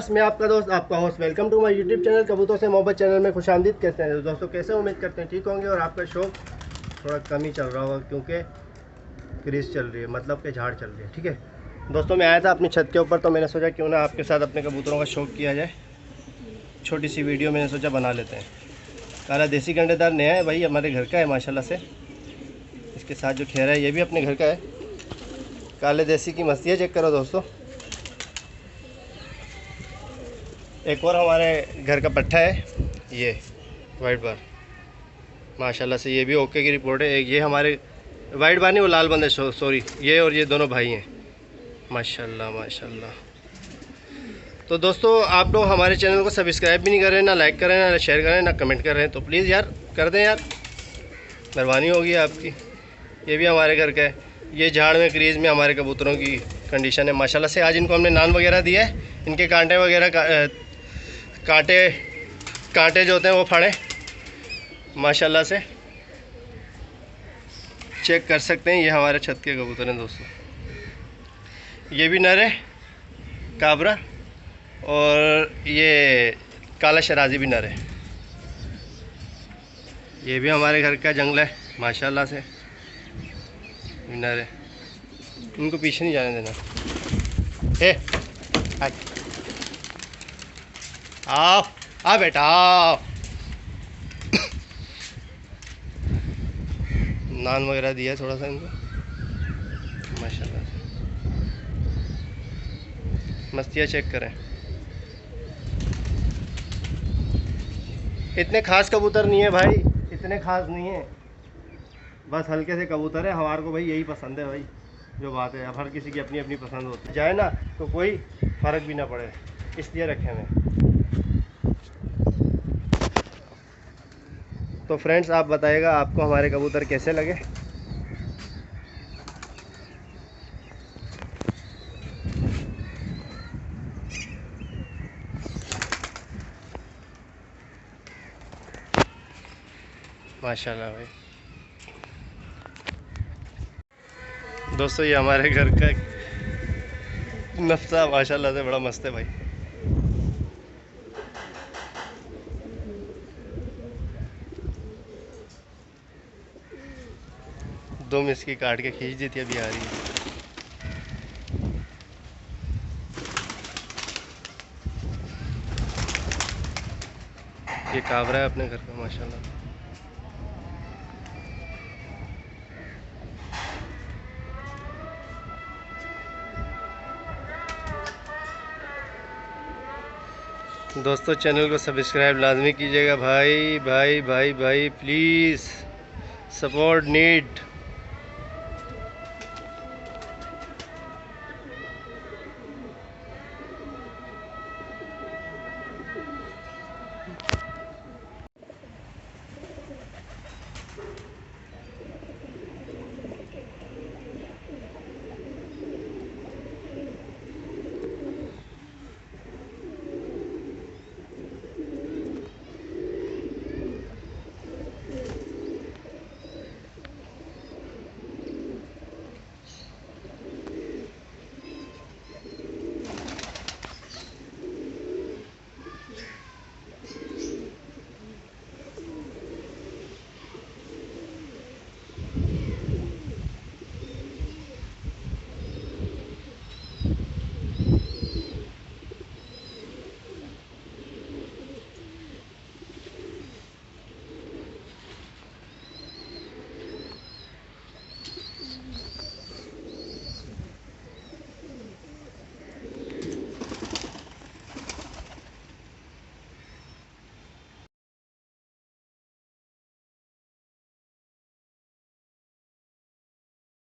Viewers, मैं आपका दोस्त आपका host, welcome to my YouTube channel कबूतरों से मोहब्बत चैनल में खुशामदीद कहते हैं। दोस्तों कैसे उम्मीद करते हैं ठीक होंगे और आपका शौक थोड़ा कम ही चल रहा होगा क्योंकि क्रीज चल रही है, मतलब कि झाड़ चल रही है। ठीक है दोस्तों, मैं आया था अपनी छत के ऊपर तो मैंने सोचा क्यों ना आपके साथ अपने कबूतरों का शौक किया जाए। छोटी सी वीडियो मैंने सोचा बना लेते हैं। काला देसी गंडेदार नया है भाई, हमारे घर का है माशाल्लाह से। इसके साथ जो खेरा है ये भी अपने घर का है। काले देसी की मस्ती है, चेक करो दोस्तों। एक और हमारे घर का पट्ठा है, ये वाइट बार माशाल्लाह से, ये भी ओके की रिपोर्ट है। एक ये हमारे वाइट बार नहीं, वो लाल बंद है, सॉरी। ये और ये दोनों भाई हैं माशाल्लाह माशाल्लाह। तो दोस्तों आप लोग हमारे चैनल को सब्सक्राइब भी नहीं कर रहे हैं, ना लाइक कर रहे हैं, ना शेयर कर रहे हैं, ना कमेंट कर रहे हैं, तो प्लीज़ यार कर दें यार, मेहरबानी होगी आपकी। ये भी हमारे घर का है। ये झाड़ में क्रीज में हमारे कबूतरों की कंडीशन है माशाल्लाह से। आज इनको हमने नान वगैरह दिया है, इनके कांटे वगैरह कांटे जो होते हैं वो फाड़े माशाल्लाह से, चेक कर सकते हैं। ये हमारे छत के कबूतर हैं दोस्तों। ये भी नर है काबरा, और ये काला शराजी भी नर है। ये भी हमारे घर का जंगल है माशाल्लाह से, नर है। इनको पीछे नहीं जाने देना। ए आओ आ बेटा आओ। नान वगैरह दिया है थोड़ा सा इनको माशाल्लाह से। मस्तियाँ चेक करें। इतने खास कबूतर नहीं है भाई, इतने खास नहीं है, बस हल्के से कबूतर है। हमारे को भाई यही पसंद है भाई, जो बात है। अब हर किसी की अपनी अपनी पसंद होती है, जाए ना तो कोई फ़र्क भी ना पड़े, इसलिए रखे हैं। तो फ्रेंड्स आप बताइएगा आपको हमारे कबूतर कैसे लगे। माशाल्लाह भाई। दोस्तों ये हमारे घर का नफ्सा माशाल्लाह से बड़ा मस्त है भाई। दो मिस की काट के खींच दी थी, अभी आ रही है। ये काबरा है अपने घर का माशाल्लाह। दोस्तों चैनल को सब्सक्राइब लाजमी कीजिएगा भाई भाई भाई भाई, प्लीज़ सपोर्ट नीड।